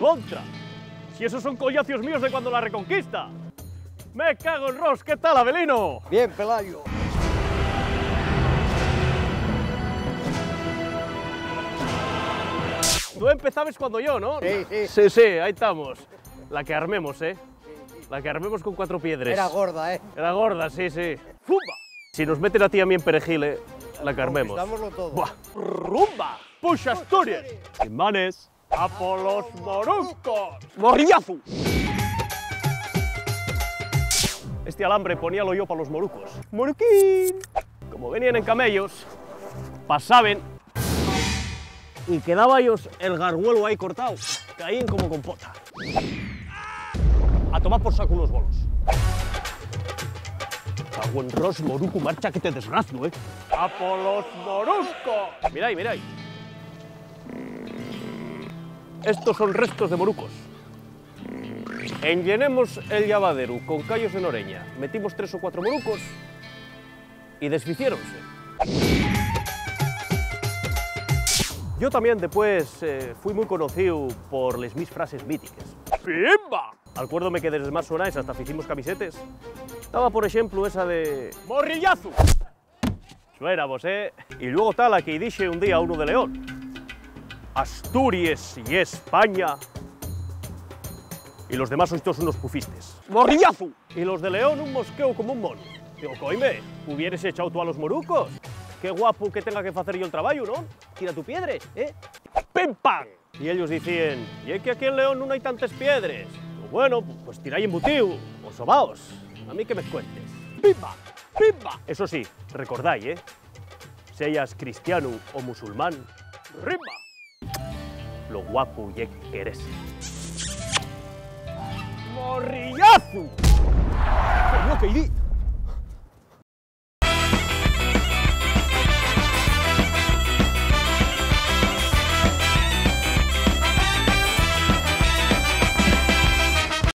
¡Contra! Si esos son collacios míos de cuando la Reconquista. ¡Me cago en Ross! ¿Qué tal, Avelino? Bien, Pelayo. Tú empezabas cuando yo, ¿no? Sí. Sí, ahí estamos. La que armemos, ¿eh? La que armemos con 4 piedras. Era gorda, ¿eh? Era gorda, sí. ¡Fumba! Si nos meten a ti y a mí en perejil, la que armemos. Conquistámoslo todo. ¡Buah! ¡Rumba! ¡Push Asturias! ¡Imanes! ¡A por los morucos! ¡Morrillazo! Este alambre poníalo yo para los morucos. ¡Moruquín! Como venían en camellos, pasaban y quedaba ellos el garguelo ahí cortado. Caían como compota. A tomar por saco unos bolos. Cago en Ross, moruco, marcha que te desgracio, ¿eh? ¡A por los morucos! Mirad. Estos son restos de morucos. Enllenemos el llavadero con callos en oreña, metimos 3 o 4 morucos y desficiéronse. Yo también después fui muy conocido por les mis frases míticas. ¡Pimba! Acuérdome que desde más sonáis hasta hicimos camisetes. Estaba, por ejemplo, esa de ¡Morrillazo! Suéramos, ¿eh? Y luego tal la que dije un día a uno de León. Asturias y España. Y los demás sois todos unos pufistes. ¡Morrillazo! Y los de León un mosqueo como un mono. Digo, coime, hubieres echado tú a los morucos. Qué guapo que tenga que hacer yo el trabajo, ¿no? Tira tu piedra, ¿eh? ¡Pim, pam! Y ellos decían, y es que aquí en León no hay tantas piedras. Bueno, pues tiráis embutido, o sobaos. A mí que me cuentes. ¡Pimba! ¡Pimba! Eso sí, recordáis, ¿eh? Seas cristiano o musulmán, ¡rimba! Lo guapo ye que eres. ¡Morrillazo! ¡Coño, que